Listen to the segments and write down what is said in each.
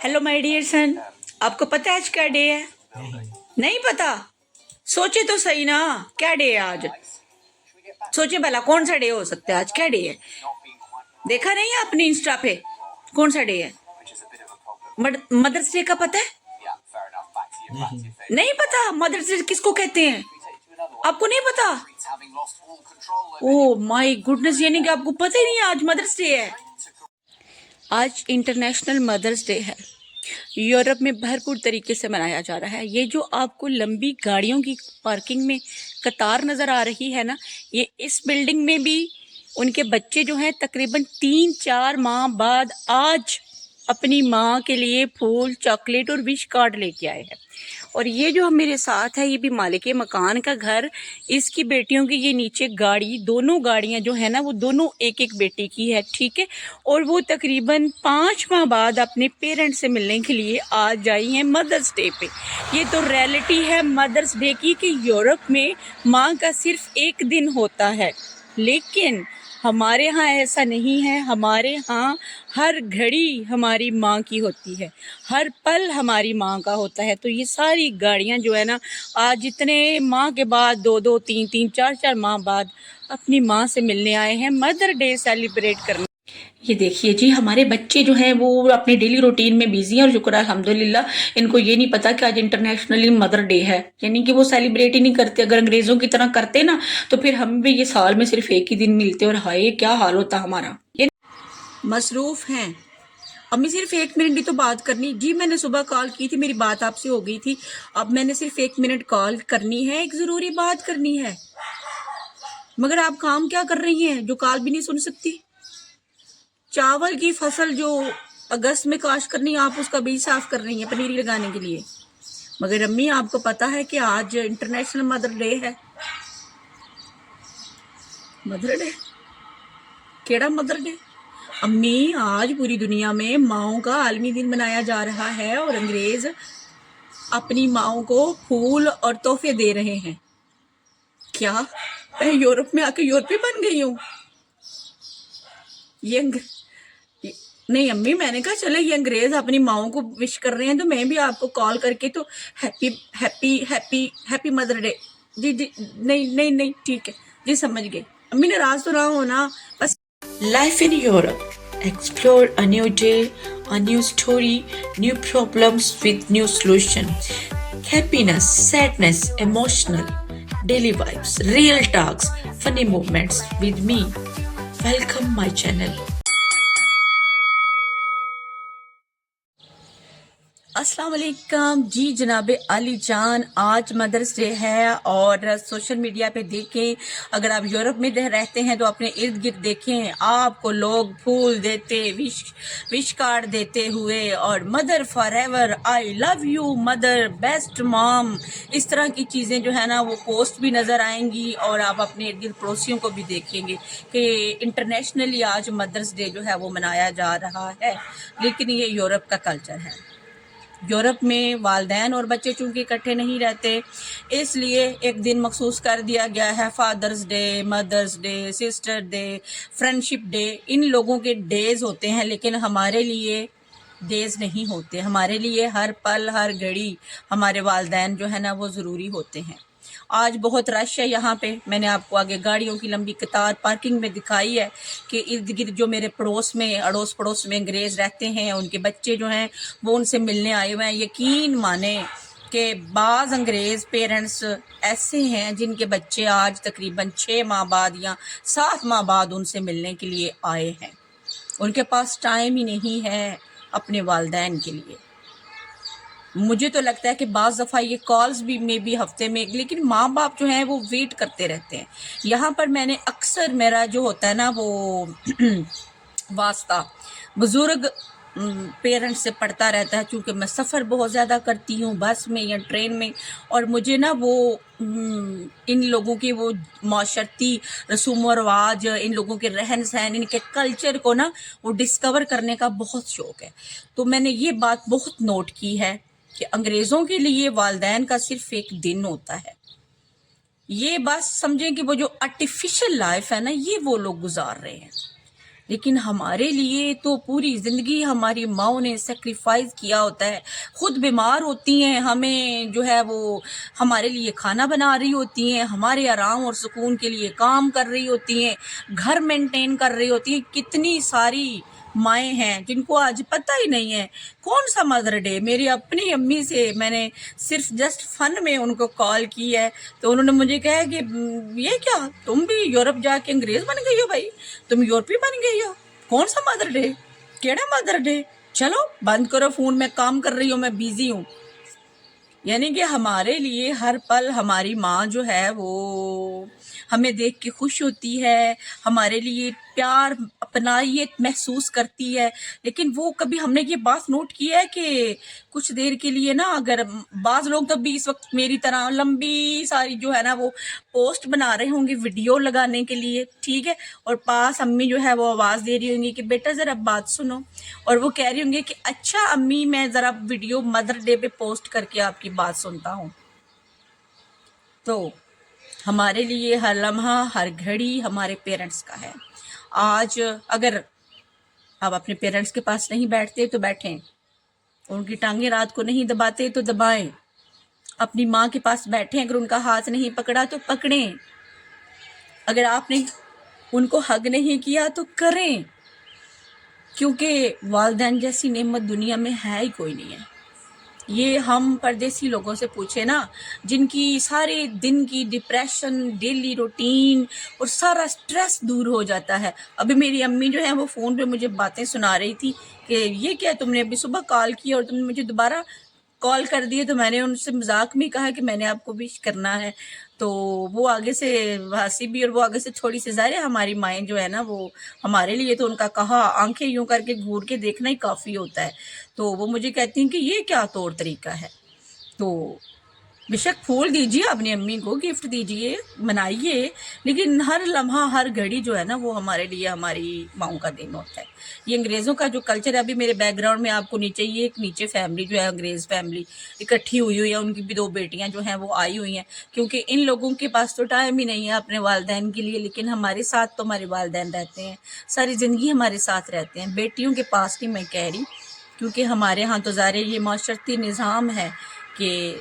Hello my dear सन, आपको पता है आज क्या डे है? नहीं पता? सोचे तो सही ना, क्या डे है आज? सोचे भला कौन सा डे हो सकता है आज, क्या डे है? देखा नहीं है आपने इंस्टा पे कौन सा डे है? मदर्स डे का पता है? नहीं पता मदर्स डे किसको कहते हैं? आपको नहीं पता? ओह माय गुडनेस, यानी कि आपको पता ही नहीं है आज मदर्स डे है। आज इंटरनेशनल मदर्स डे है। यूरोप में भरपूर तरीके से मनाया जा रहा है। ये जो आपको लंबी गाड़ियों की पार्किंग में कतार नज़र आ रही है ना, ये इस बिल्डिंग में भी उनके बच्चे जो हैं तकरीबन 3-4 माह बाद आज अपनी माँ के लिए फूल, चॉकलेट और विश कार्ड लेके आए हैं। और ये जो मेरे साथ है ये भी मालिक मकान का घर, इसकी बेटियों की ये नीचे गाड़ी, दोनों गाड़ियाँ जो है ना वो दोनों एक एक बेटी की है, ठीक है। और वो तकरीबन 5 माह बाद अपने पेरेंट्स से मिलने के लिए आज आई हैं मदर्स डे पे। ये तो रियलिटी है मदर्स डे की कि यूरोप में माँ का सिर्फ एक दिन होता है, लेकिन हमारे यहाँ ऐसा नहीं है। हमारे यहाँ हर घड़ी हमारी माँ की होती है, हर पल हमारी माँ का होता है। तो ये सारी गाड़ियाँ जो है ना आज इतने माह के बाद 2-2, 3-3, 4-4 माह बाद अपनी माँ से मिलने आए हैं मदर डे सेलिब्रेट करने। ये देखिए जी, हमारे बच्चे जो हैं वो अपने डेली रूटीन में बिजी हैं और शुक्र अल्हम्दुलिल्लाह इनको ये नहीं पता कि आज इंटरनेशनली मदर डे है, यानी कि वो सेलिब्रेट ही नहीं करते। अगर अंग्रेज़ों की तरह करते ना तो फिर हम भी ये साल में सिर्फ एक ही दिन मिलते और हाय क्या हाल होता हमारा। ये मसरूफ़ हैं। अम्मी सिर्फ 1 मिनट ही तो बात करनी जी। मैंने सुबह कॉल की थी, मेरी बात आपसे हो गई थी। अब मैंने सिर्फ 1 मिनट कॉल करनी है, एक ज़रूरी बात करनी है। मगर आप काम क्या कर रही हैं जो कॉल भी नहीं सुन सकती? चावल की फसल जो अगस्त में काश्त करनी, आप उसका बीज साफ कर रही हैं पनीरी लगाने के लिए। मगर अम्मी आपको पता है कि आज इंटरनेशनल मदर डे है। Mother day? केड़ा मदर डे? अम्मी आज पूरी दुनिया में माओं का आलमी दिन मनाया जा रहा है और अंग्रेज अपनी माओं को फूल और तोहफे दे रहे हैं। क्या मैं यूरोप में आके यूरोपी बन गई हूँ? नहीं अम्मी, मैंने कहा चले ये अंग्रेज अपनी माओं को विश कर रहे हैं तो मैं भी आपको कॉल करके तो happy happy happy happy mother day. जी जी, नहीं नहीं नहीं, ठीक है जी, समझ गई। अम्मी नाराज तो ना हो ना, बस। Life in Europe, explore a new day, a new story, new problems with new solution, happiness, sadness, emotional, daily vibes, real talks, funny moments with me. Welcome my channel. अस्सलाम वालेकुम जी जनाब अली जान, आज मदर्स डे है और social media पे देखें, अगर आप यूरोप में रहते हैं तो अपने इर्द गिर्द देखें, आपको लोग फूल देते, विश कार्ड देते हुए और mother for ever, I love you mother, best mom, इस तरह की चीज़ें जो है ना वो पोस्ट भी नज़र आएंगी। और आप अपने इर्द गिर्द पड़ोसियों को भी देखेंगे कि इंटरनेशनली आज मदर्स डे जो है वो मनाया जा रहा है। लेकिन ये यूरोप का कल्चर है। यूरोप में वालदैन और बच्चे चूंकि इकट्ठे नहीं रहते, इसलिए एक दिन मखसूस कर दिया गया है। Father's day, mother's day, sister day, friendship day, इन लोगों के डेज होते हैं, लेकिन हमारे लिए डेज नहीं होते। हमारे लिए हर पल हर घड़ी हमारे वालदैन जो है ना वो ज़रूरी होते हैं। आज बहुत रश है यहाँ पे। मैंने आपको आगे गाड़ियों की लंबी कतार पार्किंग में दिखाई है कि इर्द गिर्द जो मेरे पड़ोस में, अड़ोस पड़ोस में अंग्रेज़ रहते हैं, उनके बच्चे जो हैं वो उनसे मिलने आए हुए हैं। यकीन माने कि बाज़ अंग्रेज़ पेरेंट्स ऐसे हैं जिनके बच्चे आज तकरीबन 6 माह बाद या 7 माह बाद उनसे मिलने के लिए आए हैं। उनके पास टाइम ही नहीं है अपने वालिदैन के लिए। मुझे तो लगता है कि बाज़ दफ़ा ये कॉल्स भी मे बी हफ्ते में, लेकिन माँ बाप जो हैं वो वेट करते रहते हैं। यहाँ पर मैंने अक्सर मेरा जो होता है ना वो वास्ता बुज़ुर्ग पेरेंट्स से पढ़ता रहता है, क्योंकि मैं सफ़र बहुत ज़्यादा करती हूँ बस में या ट्रेन में, और मुझे ना वो इन लोगों के वो माशरती रसूम व रवाज, इन लोगों के रहन सहन, इनके कल्चर को ना वो डिस्कवर करने का बहुत शौक़ है। तो मैंने ये बात बहुत नोट की है कि अंग्रेज़ों के लिए वालिदैन का सिर्फ एक दिन होता है। ये बस समझें कि वो जो आर्टिफिशियल लाइफ है ना ये वो लोग गुजार रहे हैं। لیکن ہمارے لیے تو پوری زندگی ہماری ماؤں نے سیکریفائز کیا ہوتا ہے. خود بیمار ہوتی ہیں، ہمیں جو ہے وہ ہمارے لیے کھانا بنا رہی ہوتی ہیں، ہمارے آرام اور سکون کے لیے کام کر رہی ہوتی ہیں، گھر مینٹین کر رہی ہوتی ہیں. کتنی ساری مائیں ہیں جن کو آج پتہ ہی نہیں ہے کون سا مدر ڈے. میری اپنی امی سے میں نے صرف جسٹ فن میں ان کو کال کی ہے تو انہوں نے مجھے کہا کہ یہ کیا تم بھی یورپ جا کے انگریز بن گئی ہو، بھائی تم یورپی بن گئی ہو، کون سا مدر ڈے، کیڑا مدر ڈے، چلو بند کرو فون، میں کام کر رہی ہوں، میں بیزی ہوں. یعنی کہ ہمارے لیے ہر پل ہماری ماں جو ہے وہ ہمیں دیکھ کے خوش ہوتی ہے، ہمارے لیے پیار اپنائیت محسوس کرتی ہے. لیکن وہ کبھی ہم نے یہ بات نوٹ کی ہے کہ کچھ دیر کے لیے نا، اگر بعض لوگ تو بھی اس وقت میری طرح لمبی ساری جو ہے نا وہ پوسٹ بنا رہے ہوں گے ویڈیو لگانے کے لیے، ٹھیک ہے، اور پاس امی جو ہے وہ آواز دے رہی ہوں گی کہ بیٹا ذرا بات سنو، اور وہ کہہ رہی ہوں گی کہ اچھا امی میں ذرا ویڈیو مدر ڈے پہ پوسٹ کر کے آپ کی بات سنتا ہوں. تو ہمارے لیے ہر لمحہ ہر گھڑی ہمارے پیرنٹس کا ہے. آج اگر آپ اپنے پیرنٹس کے پاس نہیں بیٹھتے تو بیٹھیں، ان کی ٹانگیں رات کو نہیں دباتے تو دبائیں. اپنی ماں کے پاس بیٹھیں، اگر ان کا ہاتھ نہیں پکڑا تو پکڑیں. اگر آپ نے ان کو حگ نہیں کیا تو کریں، کیونکہ والدین جیسی نعمت دنیا میں ہے ہی کوئی نہیں ہے. یہ ہم پردیسی لوگوں سے پوچھے نا، جن کی سارے دن کی ڈپریشن، ڈیلی روٹین اور سارا سٹریس دور ہو جاتا ہے. ابھی میری امی جو ہے وہ فون پہ مجھے باتیں سنا رہی تھی کہ یہ کیا تم نے ابھی صبح کال کی اور تم نے مجھے دوبارہ کال کر دیے. تو میں نے ان سے مذاق میں کہا کہ میں نے آپ کو وش کرنا ہے. تو وہ آگے سے ہنسی بھی اور وہ آگے سے تھوڑی سی ظاہر ہے ہماری مائیں جو ہے نا وہ ہمارے لیے تو ان کا کہا آنکھیں یوں کر کے گھور کے دیکھنا ہی کافی ہوتا ہے. تو وہ مجھے کہتی ہیں کہ یہ کیا طور طریقہ ہے. تو بے شک پھول دیجیے، اپنی امی کو گفٹ دیجیے، منائیے، لیکن ہر لمحہ ہر گھڑی جو ہے نا وہ ہمارے لیے ہماری ماؤں کا دن ہوتا ہے. یہ انگریزوں کا جو کلچر ہے، ابھی میرے بیک گراؤنڈ میں آپ کو نیچے یہ ایک نیچے فیملی جو ہے انگریز فیملی اکٹھی ہوئی ہے، ان کی بھی 2 بیٹیاں جو ہیں وہ آئی ہوئی ہیں، کیونکہ ان لوگوں کے پاس تو ٹائم ہی نہیں ہے اپنے والدین کے لیے. لیکن ہمارے ساتھ تو ہمارے والدین رہتے ہیں، ساری زندگی ہمارے ساتھ رہتے ہیں. بیٹیوں کے پاس نہیں میں کہہ رہی، کیونکہ ہمارے ہاں تو ظاہر یہ معاشرتی نظام ہے کہ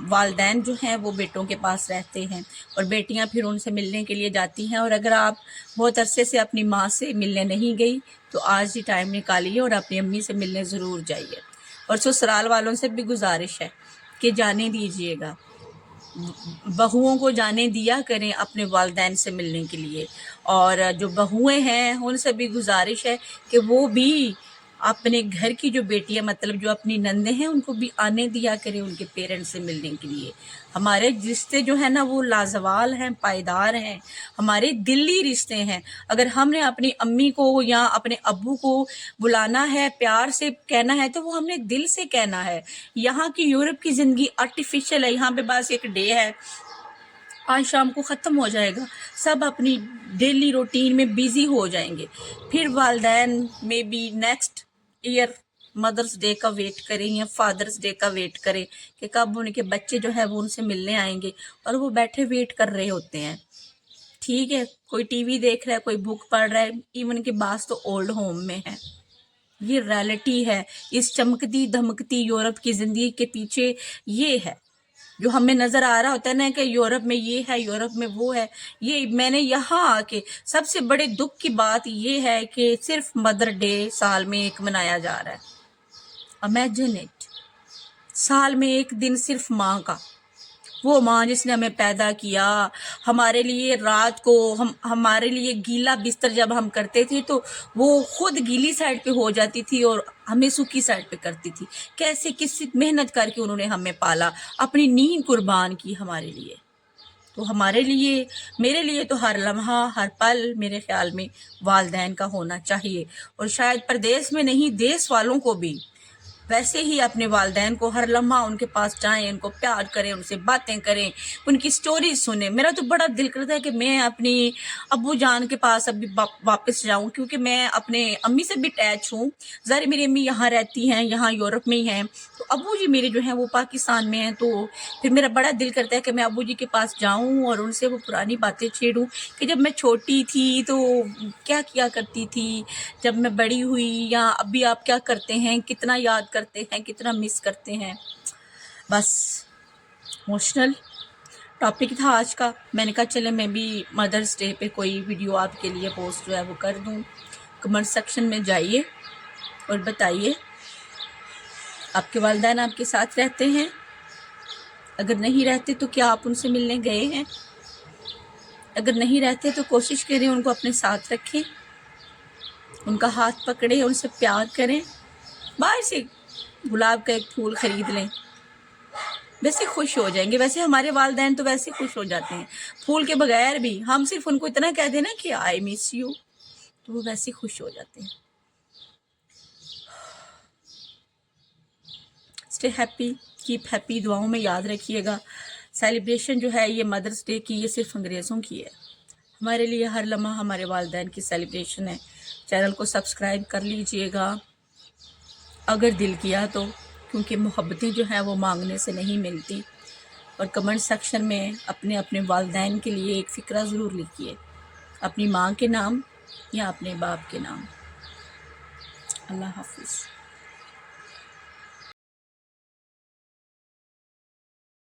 والدین جو ہیں وہ بیٹوں کے پاس رہتے ہیں اور بیٹیاں پھر ان سے ملنے کے لیے جاتی ہیں. اور اگر آپ بہت عرصے سے اپنی ماں سے ملنے نہیں گئی تو آج ہی ٹائم نکالیے اور اپنی امی سے ملنے ضرور جائیے. اور سسرال والوں سے بھی گزارش ہے کہ جانے دیجیے گا، بہوؤں کو جانے دیا کریں اپنے والدین سے ملنے کے لیے. اور جو بہوئیں ہیں ان سے بھی گزارش ہے کہ وہ بھی اپنے گھر کی جو بیٹیاں مطلب جو اپنی نندیں ہیں ان کو بھی آنے دیا کریں ان کے پیرنٹس سے ملنے کے لیے. ہمارے رشتے جو ہیں نا وہ لازوال ہیں، پائیدار ہیں، ہمارے دلی رشتے ہیں. اگر ہم نے اپنی امی کو یا اپنے ابو کو بلانا ہے، پیار سے کہنا ہے تو وہ ہم نے دل سے کہنا ہے. یہاں کی یورپ کی زندگی آرٹیفیشل ہے، یہاں پہ بس ایک ڈے ہے، آج شام کو ختم ہو جائے گا، سب اپنی ڈیلی روٹین میں بیزی ہو جائیں گے. پھر والدین میں بھی نیکسٹ ایئر مدرس ڈے کا ویٹ کریں یا فادرس ڈے کا ویٹ کریں کہ کب ان کے بچے جو ہے وہ ان سے ملنے آئیں گے، اور وہ بیٹھے ویٹ کر رہے ہوتے ہیں. ٹھیک ہے، کوئی ٹی وی دیکھ رہا ہے، کوئی بک پڑھ رہا ہے، ایون کے بعض تو اولڈ ہوم میں ہے. یہ ریالٹی ہے. اس چمکتی دھمکتی یورپ کی زندگی کے پیچھے یہ ہے جو ہمیں نظر آ رہا ہوتا ہے نا کہ یورپ میں یہ ہے، یورپ میں وہ ہے. یہ میں نے یہاں آ کے سب سے بڑے دکھ کی بات یہ ہے کہ صرف مدر ڈے سال میں ایک منایا جا رہا ہے. امیجن اٹ، سال میں ایک دن صرف ماں کا، وہ ماں جس نے ہمیں پیدا کیا، ہمارے لیے رات کو ہمارے لیے گیلا بستر جب ہم کرتے تھے تو وہ خود گیلی سائڈ پہ ہو جاتی تھی اور ہمیں سوکھی سائڈ پہ کرتی تھی. کیسے کس محنت کر کے انہوں نے ہمیں پالا، اپنی نیند قربان کی ہمارے لیے. تو ہمارے لیے، میرے لیے تو ہر لمحہ ہر پل میرے خیال میں والدین کا ہونا چاہیے. اور شاید پردیس میں نہیں، دیس والوں کو بھی ویسے ہی اپنے والدین کو ہر لمحہ ان کے پاس جائیں، ان کو پیار کریں، ان سے باتیں کریں، ان کی سٹوریز سنیں. میرا تو بڑا دل کرتا ہے کہ میں اپنی ابو جان کے پاس ابھی واپس جاؤں، کیونکہ میں اپنے امی سے بھی اٹیچ ہوں. ظاہر میری امی یہاں رہتی ہیں، یہاں یورپ میں ہی ہیں، تو अबू जी मेरे जो हैं वो पाकिस्तान में हैं, तो फिर मेरा बड़ा दिल करता है कि मैं अबू जी के पास जाऊं और उनसे वो पुरानी बातें छेड़ूं कि जब मैं छोटी थी तो क्या किया करती थी, जब मैं बड़ी हुई, या अभी आप क्या करते हैं, कितना याद करते हैं, कितना मिस करते हैं। बस इमोशनल टॉपिक था आज का। मैंने कहा चले मैं भी मदर्स डे पे कोई वीडियो आपके लिए पोस्ट जो है वो कर दूं। कमेंट सेक्शन में जाइए और बताइए आपके वालिदैन आपके साथ रहते हैं, अगर नहीं रहते तो क्या आप उनसे मिलने गए हैं, अगर नहीं रहते तो कोशिश करें उनको अपने साथ रखें, उनका हाथ पकड़े, उनसे प्यार करें। बाहर से गुलाब का एक फूल खरीद लें, वैसे खुश हो जाएंगे। वैसे हमारे वालिदैन तो वैसे खुश हो जाते हैं फूल के बगैर भी, हम सिर्फ उनको इतना कह देना कि आई मिस यू, तो वो वैसे खुश हो जाते हैं। स्टे हैप्पी, कीप हैप्पी, दुआओं में याद रखिएगा। सेलिब्रेशन जो है ये मदर्स डे की, ये सिर्फ अंग्रेज़ों की है। हमारे लिए हर लम्हा हमारे वालिदैन की सेलिब्रेशन है। चैनल को सब्सक्राइब कर लीजिएगा अगर दिल किया तो, क्योंकि मोहब्बतें जो हैं वो मांगने से नहीं मिलती। और कमेंट सेक्शन में अपने अपने वालिदैन के लिए एक फ़िक्रा ज़रूर लिखिए, अपनी माँ के नाम या अपने बाप के नाम। अल्लाह हाफिज़।